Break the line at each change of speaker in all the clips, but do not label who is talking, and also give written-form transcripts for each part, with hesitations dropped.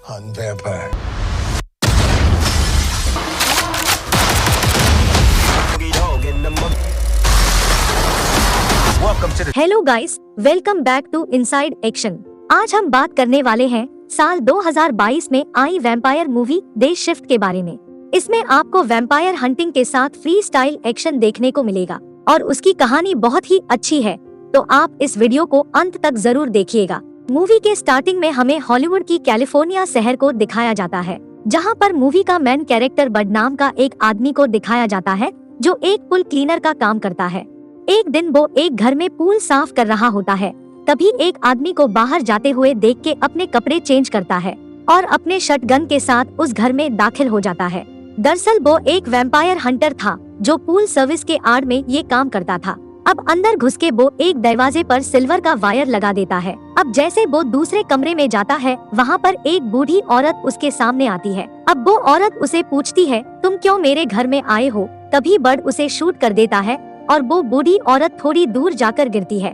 on Vampire.
Hello guys, welcome back to inside action. आज हम बात करने वाले हैं साल 2022 में आई वैम्पायर मूवी डे शिफ्ट के बारे में। इसमें आपको वैम्पायर हंटिंग के साथ फ्री स्टाइल एक्शन देखने को मिलेगा और उसकी कहानी बहुत ही अच्छी है, तो आप इस वीडियो को अंत तक जरूर देखिएगा। मूवी के स्टार्टिंग में हमें हॉलीवुड की कैलिफोर्निया शहर को दिखाया जाता है, जहां पर मूवी का मेन कैरेक्टर बड नाम का एक आदमी को दिखाया जाता है जो एक पूल क्लीनर का काम करता है। एक दिन वो एक घर में पूल साफ कर रहा होता है, तभी एक आदमी को बाहर जाते हुए देख के अपने कपड़े चेंज करता है और अपने शटगन के साथ उस घर में दाखिल हो जाता है। दरअसल वो एक वैम्पायर हंटर था जो पूल सर्विस के आड़ में ये काम करता था। अब अंदर घुस के वो एक दरवाजे पर सिल्वर का वायर लगा देता है। अब जैसे वो दूसरे कमरे में जाता है, वहाँ पर एक बूढ़ी औरत उसके सामने आती है। अब वो औरत उसे पूछती है, तुम क्यों मेरे घर में आए हो? तभी बड उसे शूट कर देता है और वो बूढ़ी औरत थोड़ी दूर जाकर गिरती है।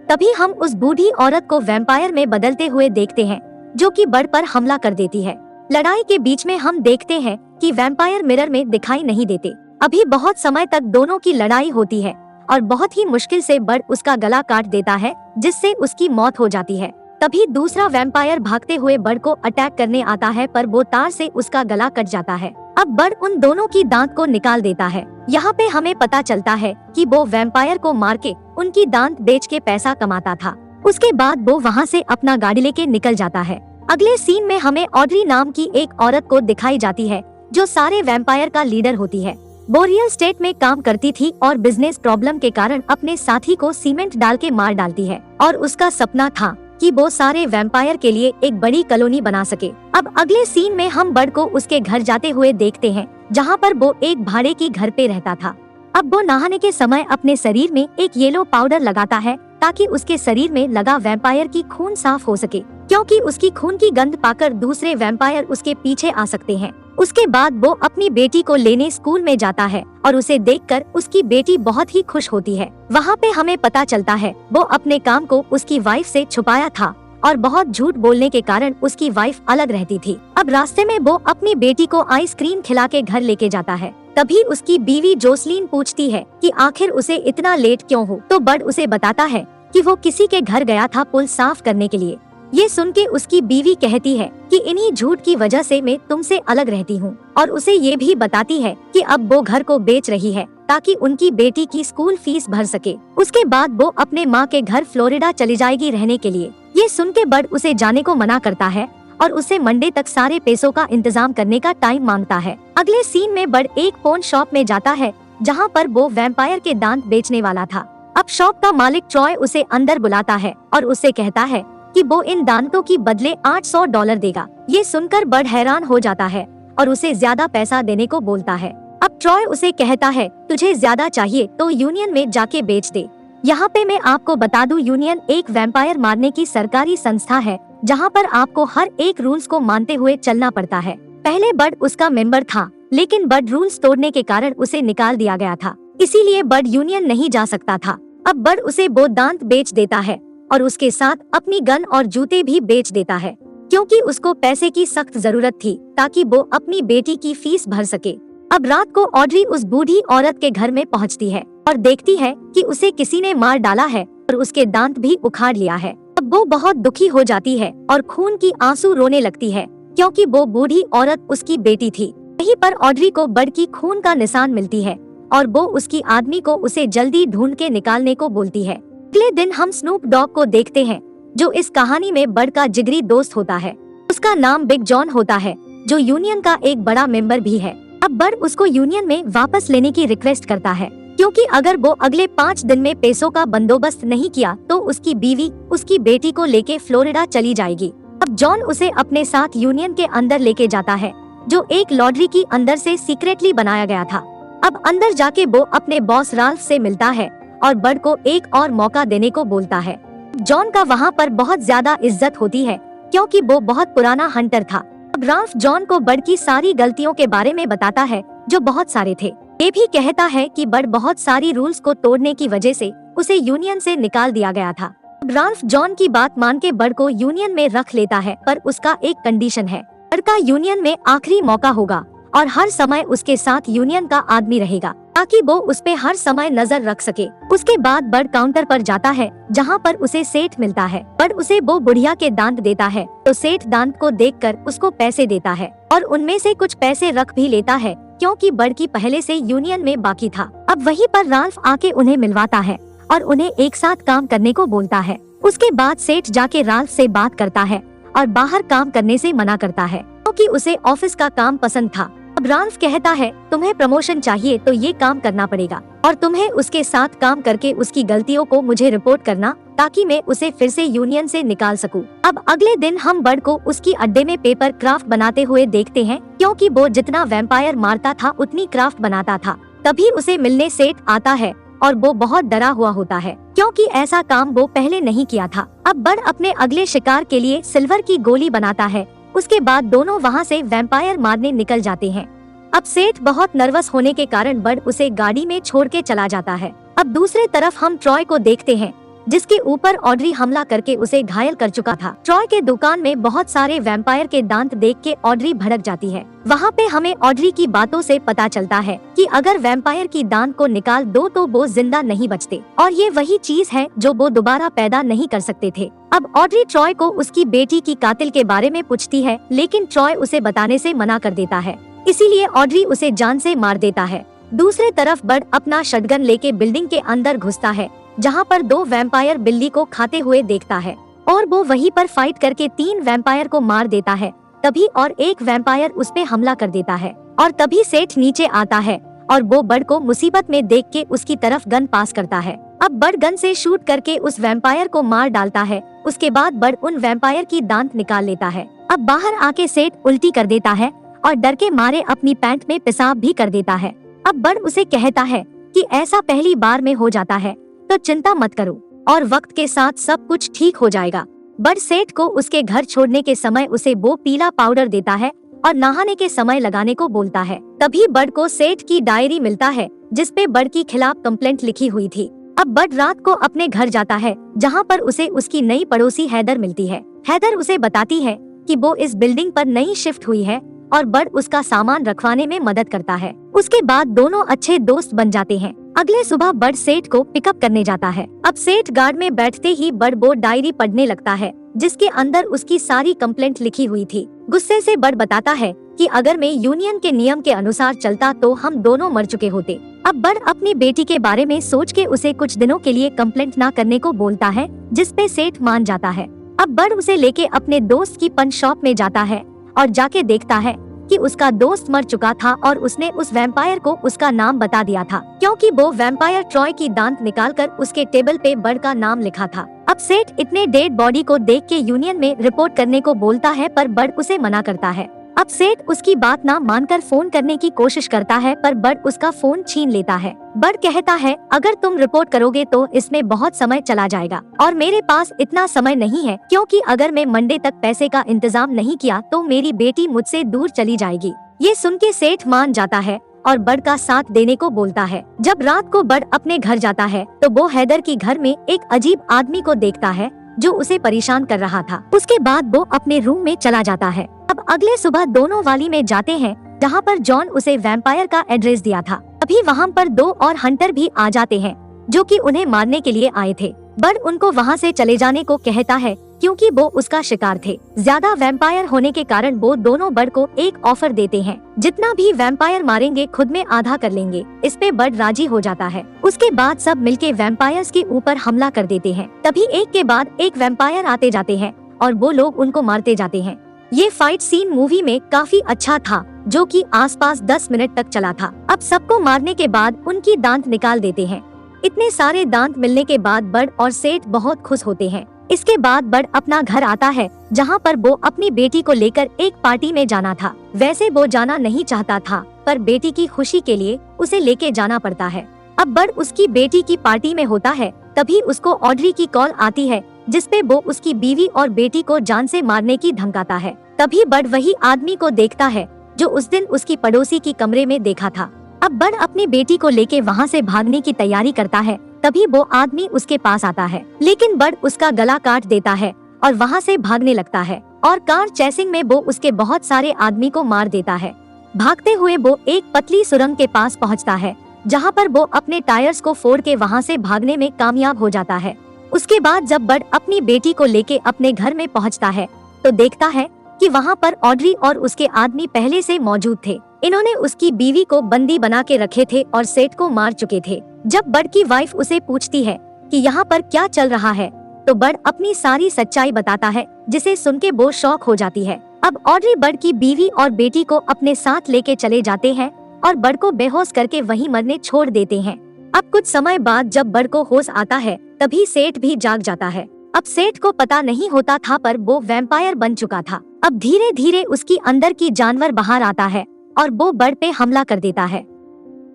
तभी हम उस बूढ़ी औरत को वैम्पायर में बदलते हुए देखते हैं, जो कि बड पर हमला कर देती है। लड़ाई के बीच में हम देखते हैं कि वैम्पायर मिरर में दिखाई नहीं देते। अभी बहुत समय तक दोनों की लड़ाई होती है और बहुत ही मुश्किल से बड उसका गला काट देता है, जिससे उसकी मौत हो जाती है। तभी दूसरा वैम्पायर भागते हुए बड को अटैक करने आता है, पर वो तार से उसका गला कट जाता है। अब बड उन दोनों की दांत को निकाल देता है। यहाँ पे हमें पता चलता है कि वो वैम्पायर को मार के उनकी दांत बेच के पैसा कमाता था। उसके बाद वो वहाँ से अपना गाड़ी लेके निकल जाता है। अगले सीन में हमें ऑड्री नाम की एक औरत को दिखाई जाती है, जो सारे वैम्पायर का लीडर होती है। वो रियल स्टेट में काम करती थी और बिजनेस प्रॉब्लम के कारण अपने साथी को सीमेंट डाल के मार डालती है, और उसका सपना था कि वो सारे वैम्पायर के लिए एक बड़ी कॉलोनी बना सके। अब अगले सीन में हम बड को उसके घर जाते हुए देखते हैं, जहाँ पर वो एक भाड़े की घर पे रहता था। अब वो नहाने के समय अपने शरीर में एक येलो पाउडर लगाता है, ताकि उसके शरीर में लगा वैम्पायर की खून साफ हो सके, क्योंकि उसकी खून की गंध पाकर दूसरे वैम्पायर उसके पीछे आ सकते हैं। उसके बाद वो अपनी बेटी को लेने स्कूल में जाता है और उसे देखकर उसकी बेटी बहुत ही खुश होती है। वहाँ पे हमें पता चलता है वो अपने काम को उसकी वाइफ से छुपाया था और बहुत झूठ बोलने के कारण उसकी वाइफ अलग रहती थी। अब रास्ते में वो अपनी बेटी को आइसक्रीम खिला के घर लेके जाता है। तभी उसकी बीवी जोसलीन पूछती है कि आखिर उसे इतना लेट क्यों हो, तो बड उसे बताता है कि वो किसी के घर गया था पुल साफ करने के लिए। ये सुन के उसकी बीवी कहती है कि इन्हीं झूठ की वजह से मैं तुमसे अलग रहती हूँ, और उसे ये भी बताती है कि अब वो घर को बेच रही है ताकि उनकी बेटी की स्कूल फीस भर सके। उसके बाद वो अपने माँ के घर फ्लोरिडा चली जाएगी रहने के लिए। ये सुन के बड उसे जाने को मना करता है और उसे मंडे तक सारे पैसों का इंतजाम करने का टाइम मांगता है। अगले सीन में बड एक फोन शॉप में जाता है, जहाँ पर वो वैम्पायर के दांत बेचने वाला था। अब शॉप का मालिक ट्रॉय उसे अंदर बुलाता है और उससे कहता है कि वो इन दांतों की बदले $800 देगा। ये सुनकर बड हैरान हो जाता है और उसे ज्यादा पैसा देने को बोलता है। अब ट्रॉय उसे कहता है, तुझे ज्यादा चाहिए तो यूनियन में जाके बेच दे। यहाँ पे मैं आपको बता दूं, यूनियन एक वैम्पायर मारने की सरकारी संस्था है, जहाँ पर आपको हर एक रूल्स को मानते हुए चलना पड़ता है। पहले बड उसका मेंबर था, लेकिन बड रूल्स तोड़ने के कारण उसे निकाल दिया गया था, इसीलिए बड यूनियन नहीं जा सकता था। अब बड उसे वो दांत बेच देता है और उसके साथ अपनी गन और जूते भी बेच देता है, क्योंकि उसको पैसे की सख्त जरूरत थी ताकि वो अपनी बेटी की फीस भर सके। अब रात को ऑड्री उस बूढ़ी औरत के घर में पहुंचती है और देखती है कि उसे किसी ने मार डाला है और उसके दांत भी उखाड़ लिया है। अब वो बहुत दुखी हो जाती है और खून की आंसू रोने लगती है, क्योंकि वो बूढ़ी औरत उसकी बेटी थी। यहीं पर ऑड्री को बड की खून का निशान मिलती है और वो उसकी आदमी को उसे जल्दी ढूंढ के निकालने को बोलती है। अगले दिन हम स्नूप डॉग को देखते हैं, जो इस कहानी में बड का जिगरी दोस्त होता है। उसका नाम बिग जॉन होता है, जो यूनियन का एक बड़ा मेंबर भी है। अब बड उसको यूनियन में वापस लेने की रिक्वेस्ट करता है, क्योंकि अगर वो अगले 5 दिन में पैसों का बंदोबस्त नहीं किया तो उसकी बीवी उसकी बेटी को लेके फ्लोरिडा चली जाएगी। अब जॉन उसे अपने साथ यूनियन के अंदर लेके जाता है, जो एक लॉटरी की अंदर से सीक्रेटली बनाया गया था। अब अंदर जाके वो अपने बॉस राल्फ से मिलता है और बड को एक और मौका देने को बोलता है। जॉन का वहाँ पर बहुत ज्यादा इज्जत होती है, क्योंकि वो बहुत पुराना हंटर था। अब राल्फ जॉन को बड की सारी गलतियों के बारे में बताता है, जो बहुत सारे थे। ये भी कहता है कि बड बहुत सारी रूल्स को तोड़ने की वजह से उसे यूनियन से निकाल दिया गया था। राल्फ जॉन की बात मान के बड को यूनियन में रख लेता है, पर उसका एक कंडीशन है बड़ का यूनियन में आखिरी मौका होगा और हर समय उसके साथ यूनियन का आदमी रहेगा ताकि वो उस पे हर समय नजर रख सके। उसके बाद बड़ काउंटर पर जाता है जहाँ पर उसे सेठ मिलता है। बड़ उसे वो बुढ़िया के दांत देता है तो सेठ दांत को देखकर उसको पैसे देता है और उनमें से कुछ पैसे रख भी लेता है क्योंकि बड़ की पहले से यूनियन में बाकी था। अब वहीं पर राल्फ आके उन्हें मिलवाता है और उन्हें एक साथ काम करने को बोलता है। उसके बाद सेठ जाके राल्फ से बात करता है और बाहर काम करने से मना करता है क्योंकि उसे ऑफिस का काम पसंद था। अब राल्फ कहता है तुम्हें प्रमोशन चाहिए तो ये काम करना पड़ेगा और तुम्हें उसके साथ काम करके उसकी गलतियों को मुझे रिपोर्ट करना ताकि मैं उसे फिर से यूनियन से निकाल सकूं। अब अगले दिन हम बड़ को उसकी अड्डे में पेपर क्राफ्ट बनाते हुए देखते हैं क्योंकि वो जितना वैम्पायर मारता था उतनी क्राफ्ट बनाता था। तभी उसे मिलने सेठ आता है और वो बहुत डरा हुआ होता है क्योंकि ऐसा काम वो पहले नहीं किया था। अब बड़ अपने अगले शिकार के लिए सिल्वर की गोली बनाता है। उसके बाद दोनों वहाँ से वैम्पायर मारने निकल जाते हैं। अब सेठ बहुत नर्वस होने के कारण बड़ उसे गाड़ी में छोड़ के चला जाता है। अब दूसरे तरफ हम ट्रॉय को देखते हैं जिसके ऊपर ऑड्री हमला करके उसे घायल कर चुका था। ट्रॉय के दुकान में बहुत सारे वैम्पायर के दांत देख के ऑड्री भड़क जाती है। वहाँ पे हमें ऑड्री की बातों से पता चलता है कि अगर वैम्पायर की दांत को निकाल दो तो वो जिंदा नहीं बचते और ये वही चीज है जो वो दोबारा पैदा नहीं कर सकते थे। अब ऑड्री ट्रॉय को उसकी बेटी की कातिल के बारे में पूछती है लेकिन ट्रॉय उसे बताने से मना कर देता है, इसीलिए ऑड्री उसे जान से मार देता है। दूसरे तरफ बड़ अपना शटगन लेके बिल्डिंग के अंदर घुसता है जहाँ पर 2 वैम्पायर बिल्ली को खाते हुए देखता है और वो वहीं पर फाइट करके 3 वैम्पायर को मार देता है। तभी और एक वैम्पायर उस पे हमला कर देता है और तभी सेठ नीचे आता है और वो बड़ को मुसीबत में देख के उसकी तरफ गन पास करता है। अब बड़ गन से शूट करके उस वैम्पायर को मार डालता है। उसके बाद बड़ उन वैम्पायर की दांत निकाल लेता है। अब बाहर आके सेठ उल्टी कर देता है और डर के मारे अपनी पैंट में पेशाब भी कर देता है। अब बड़ उसे कहता है कि ऐसा पहली बार में हो जाता है तो चिंता मत करो और वक्त के साथ सब कुछ ठीक हो जाएगा। बड़ सेठ को उसके घर छोड़ने के समय उसे वो पीला पाउडर देता है और नहाने के समय लगाने को बोलता है। तभी बड़ को सेठ की डायरी मिलता है जिसपे बड़ की खिलाफ कंप्लेंट लिखी हुई थी। अब बड़ रात को अपने घर जाता है जहाँ पर उसे उसकी नई पड़ोसी हैदर मिलती है। हैदर उसे बताती है कि वो इस बिल्डिंग पर नई शिफ्ट हुई है और बड़ उसका सामान रखवाने में मदद करता है। उसके बाद दोनों अच्छे दोस्त बन जाते हैं। अगले सुबह बड़ सेठ को पिकअप करने जाता है। अब सेठ गार्ड में बैठते ही बड़ वो डायरी पढ़ने लगता है जिसके अंदर उसकी सारी कंप्लेंट लिखी हुई थी। गुस्से से बड़ बताता है कि अगर मैं यूनियन के नियम के अनुसार चलता तो हम दोनों मर चुके होते। अब बड़ अपनी बेटी के बारे में सोच के उसे कुछ दिनों के लिए कंप्लेंट ना करने को बोलता है जिसपे सेठ मान जाता है। अब बड़ उसे लेके अपने दोस्त की पंच शॉप में जाता है और जाके देखता है कि उसका दोस्त मर चुका था और उसने उस वैम्पायर को उसका नाम बता दिया था क्योंकि वो वैम्पायर ट्रॉय की दांत निकालकर उसके टेबल पे बड़ का नाम लिखा था। अब सेठ इतने डेड बॉडी को देख के यूनियन में रिपोर्ट करने को बोलता है पर बड़ उसे मना करता है। अब सेठ उसकी बात ना मानकर फोन करने की कोशिश करता है पर बड़ उसका फोन छीन लेता है। बड़ कहता है अगर तुम रिपोर्ट करोगे तो इसमें बहुत समय चला जाएगा और मेरे पास इतना समय नहीं है क्योंकि अगर मैं मंडे तक पैसे का इंतजाम नहीं किया तो मेरी बेटी मुझसे दूर चली जाएगी। ये सुन के सेठ मान जाता है और बड़ का साथ देने को बोलता है। जब रात को बड़ अपने घर जाता है तो वो हैदर की घर में एक अजीब आदमी को देखता है जो उसे परेशान कर रहा था। उसके बाद वो अपने रूम में चला जाता है। अब अगले सुबह दोनों वाली में जाते हैं जहाँ पर जॉन उसे वैम्पायर का एड्रेस दिया था। अभी वहाँ पर 2 और हंटर भी आ जाते हैं जो कि उन्हें मारने के लिए आए थे। बड़ उनको वहाँ से चले जाने को कहता है क्योंकि वो उसका शिकार थे। ज्यादा वैम्पायर होने के कारण वो दोनों बड़ को एक ऑफर देते हैं, जितना भी वैम्पायर मारेंगे खुद में आधा कर लेंगे। इस पे बड़ राजी हो जाता है। उसके बाद सब मिलके वैम्पायर्स के ऊपर हमला कर देते हैं। तभी एक के बाद एक वैम्पायर आते जाते हैं और वो लोग उनको मारते जाते हैं। ये फाइट सीन मूवी में काफी अच्छा था जो कि आसपास 10 मिनट तक चला था। अब सबको मारने के बाद उनकी दांत निकाल देते हैं। इतने सारे दांत मिलने के बाद बड़ और सेठ बहुत खुश होते हैं। इसके बाद बड़ अपना घर आता है जहाँ पर वो अपनी बेटी को लेकर एक पार्टी में जाना था। वैसे वो जाना नहीं चाहता था पर बेटी की खुशी के लिए उसे लेके जाना पड़ता है। अब बड़ उसकी बेटी की पार्टी में होता है तभी उसको ऑड्री की कॉल आती है जिसपे वो उसकी बीवी और बेटी को जान से मारने की धमकाता है। तभी बड़ वही आदमी को देखता है जो उस दिन उसकी पड़ोसी की कमरे में देखा था। अब बड़ अपनी बेटी को लेके वहाँ से भागने की तैयारी करता है तभी वो आदमी उसके पास आता है लेकिन बड़ उसका गला काट देता है और वहाँ से भागने लगता है। और कार चेसिंग में वो उसके बहुत सारे आदमी को मार देता है। भागते हुए वो एक पतली सुरंग के पास पहुंचता है, जहां पर वो अपने टायर्स को फोड़ के वहां से भागने में कामयाब हो जाता है। उसके बाद जब बड अपनी बेटी को लेके अपने घर में पहुंचता है तो देखता है कि वहां पर ऑड्री और उसके आदमी पहले से मौजूद थे। इन्होंने उसकी बीवी को बंदी बना के रखे थे और सेठ को मार चुके थे। जब बड की वाइफ उसे पूछती है कि यहाँ पर क्या चल रहा है, तो बड अपनी सारी सच्चाई बताता है, जिसे सुन के वो शॉक हो जाती है। अब ऑड्री बड की बीवी और बेटी को अपने साथ लेके चले जाते हैं और बड को बेहोश करके वहीं मरने छोड़ देते हैं। अब कुछ समय बाद जब बड को होश आता है तभी सेठ भी जाग जाता है। अब सेठ को पता नहीं होता था पर वो वैम्पायर बन चुका था। अब धीरे धीरे उसकी अंदर की जानवर बाहर आता है और वो बड पे हमला कर देता है।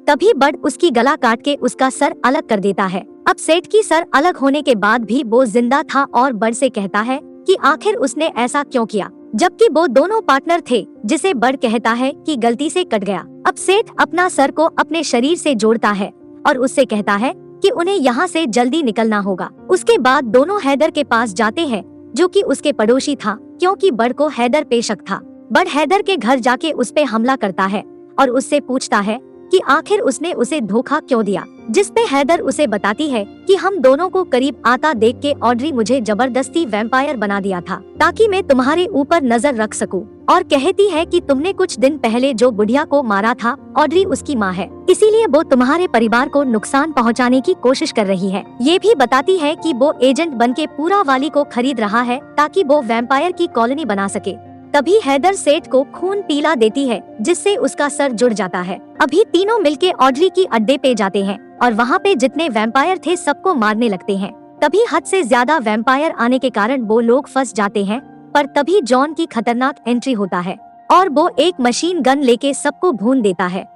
तभी बड उसकी गला काट के उसका सर अलग कर देता है। अब सेठ की सर अलग होने के बाद भी वो जिंदा था और बड से कहता है कि आखिर उसने ऐसा क्यों किया, जबकि वो दोनों पार्टनर थे, जिसे बड कहता है कि गलती से कट गया। अब सेठ अपना सर को अपने शरीर से जोड़ता है और उससे कहता है कि उन्हें यहाँ से जल्दी निकलना होगा। उसके बाद दोनों हैदर के पास जाते हैं, जो कि उसके पड़ोसी था, क्योंकि बड को हैदर पे शक था। बड हैदर के घर जाके उस पे हमला करता है और उससे पूछता है कि आखिर उसने उसे धोखा क्यों दिया, जिस पे हैदर उसे बताती है कि हम दोनों को करीब आता देख के ऑड्री मुझे जबरदस्ती वैम्पायर बना दिया था ताकि मैं तुम्हारे ऊपर नजर रख सकूं, और कहती है कि तुमने कुछ दिन पहले जो बुढ़िया को मारा था, ऑड्री उसकी माँ है, इसीलिए वो तुम्हारे परिवार को नुकसान पहुँचाने की कोशिश कर रही है। ये भी बताती है कि वो एजेंट बन के पूरा वाली को खरीद रहा है ताकि वो वैम्पायर की कॉलोनी बना सके। तभी हैदर सेठ को खून पीला देती है, जिससे उसका सर जुड़ जाता है। अभी तीनों मिलके ऑड्री की अड्डे पे जाते हैं और वहाँ पे जितने वैम्पायर थे सबको मारने लगते हैं। तभी हद से ज्यादा वैम्पायर आने के कारण वो लोग फंस जाते हैं, पर तभी जॉन की खतरनाक एंट्री होता है और वो एक मशीन गन लेके सबको भून देता है।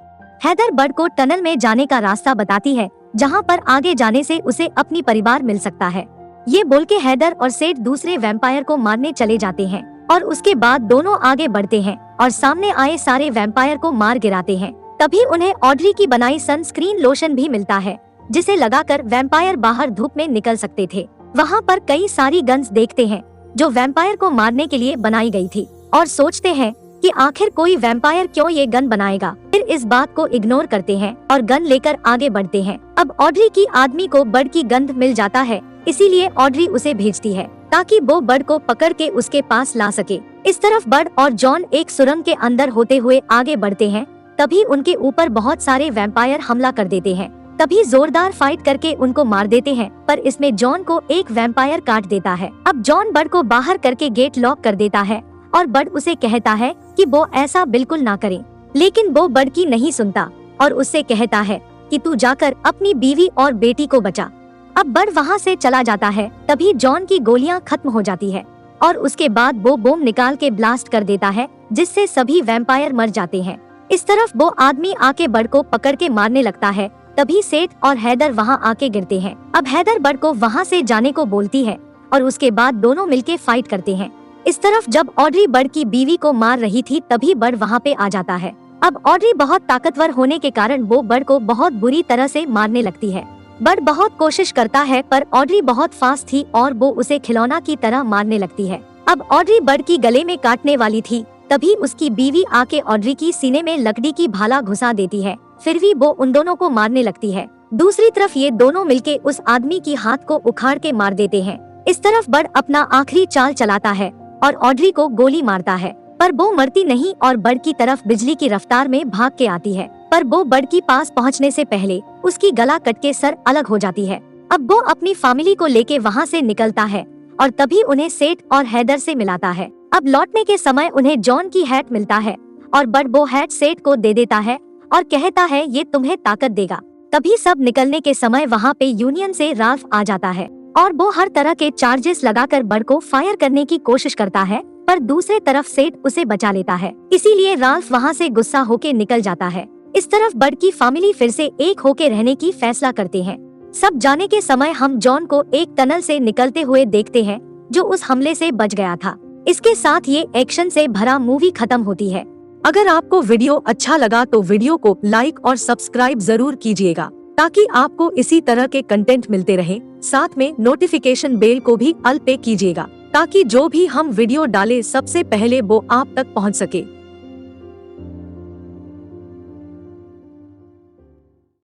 हैदर बड को टनल में जाने का रास्ता बताती है, जहाँ पर आगे जाने से उसे अपनी परिवार मिल सकता है। ये बोल के हैदर और सेठ दूसरे वैम्पायर को मारने चले जाते हैं और उसके बाद दोनों आगे बढ़ते हैं और सामने आए सारे वैम्पायर को मार गिराते हैं। तभी उन्हें ऑड्री की बनाई सनस्क्रीन लोशन भी मिलता है, जिसे लगाकर वैम्पायर बाहर धूप में निकल सकते थे। वहाँ पर कई सारी गन्स देखते हैं जो वैम्पायर को मारने के लिए बनाई गई थी और सोचते हैं कि आखिर कोई वैम्पायर क्यों ये गन बनाएगा। फिर इस बात को इग्नोर करते हैं और गन लेकर आगे बढ़ते हैं। अब ऑड्री की आदमी को बड की गंध मिल जाता है, इसीलिए ऑड्री उसे भेजती है ताकि वो बड को पकड़ के उसके पास ला सके। इस तरफ बड और जॉन एक सुरंग के अंदर होते हुए आगे बढ़ते हैं। तभी उनके ऊपर बहुत सारे वैम्पायर हमला कर देते हैं। तभी जोरदार फाइट करके उनको मार देते हैं, पर इसमें जॉन को एक वैम्पायर काट देता है। अब जॉन बड को बाहर करके गेट लॉक कर देता है और बड उसे कहता है कि वो ऐसा बिल्कुल ना करे, लेकिन वो बड की नहीं सुनता और उससे कहता है कि तू जाकर अपनी बीवी और बेटी को बचा। अब बड वहाँ से चला जाता है। तभी जॉन की गोलियां खत्म हो जाती है और उसके बाद वो बम निकाल के ब्लास्ट कर देता है, जिससे सभी वैम्पायर मर जाते हैं। इस तरफ वो आदमी आके बड को पकड़ के मारने लगता है। तभी सेठ और हैदर वहाँ आके गिरते हैं। अब हैदर बड को वहाँ से जाने को बोलती है और उसके बाद दोनों मिलके फाइट करते हैं। इस तरफ जब ऑड्री बड की बीवी को मार रही थी तभी बड वहाँ पे आ जाता है। अब ऑड्री बहुत ताकतवर होने के कारण वो बड को बहुत बुरी तरह से मारने लगती है। बड बहुत कोशिश करता है पर ऑड्री बहुत फास्ट थी और वो उसे खिलौना की तरह मारने लगती है। अब ऑड्री बड की गले में काटने वाली थी, तभी उसकी बीवी आके ऑड्री की सीने में लकड़ी की भाला घुसा देती है। फिर भी वो उन दोनों को मारने लगती है। दूसरी तरफ ये दोनों मिलके उस आदमी की हाथ को उखाड़ के मार देते हैं। इस तरफ बड अपना आखिरी चाल चलाता है और ऑड्री को गोली मारता है, पर वो मरती नहीं और बड की तरफ बिजली की रफ्तार में भाग के आती है। पर वो बड की पास पहुंचने से पहले उसकी गला कट के सर अलग हो जाती है। अब वो अपनी फैमिली को लेके वहाँ से निकलता है और तभी उन्हें सेठ और हैदर से मिलाता है। अब लौटने के समय उन्हें जॉन की हैट मिलता है और बड वो हैट सेठ को दे देता है और कहता है ये तुम्हें ताकत देगा। तभी सब निकलने के समय वहाँ पे यूनियन से राल्फ आ जाता है और वो हर तरह के चार्जेस लगाकर बड को फायर करने की कोशिश करता है, पर दूसरे तरफ सेठ उसे बचा लेता है। इसीलिए राल्फ वहाँ से गुस्सा होके निकल जाता है। इस तरफ बड की फैमिली फिर से एक होके रहने की फैसला करते हैं। सब जाने के समय हम जॉन को एक टनल से निकलते हुए देखते हैं, जो उस हमले से बच गया था। इसके साथ ये एक्शन से भरा मूवी खत्म होती है।
अगर आपको वीडियो अच्छा लगा तो वीडियो को लाइक और सब्सक्राइब जरूर कीजिएगा, ताकि आपको इसी तरह के कंटेंट मिलते रहे। साथ में नोटिफिकेशन बेल को भी ऑल पे कीजिएगा। ताकि जो भी हम वीडियो डालें सबसे पहले वो आप तक पहुंच सके।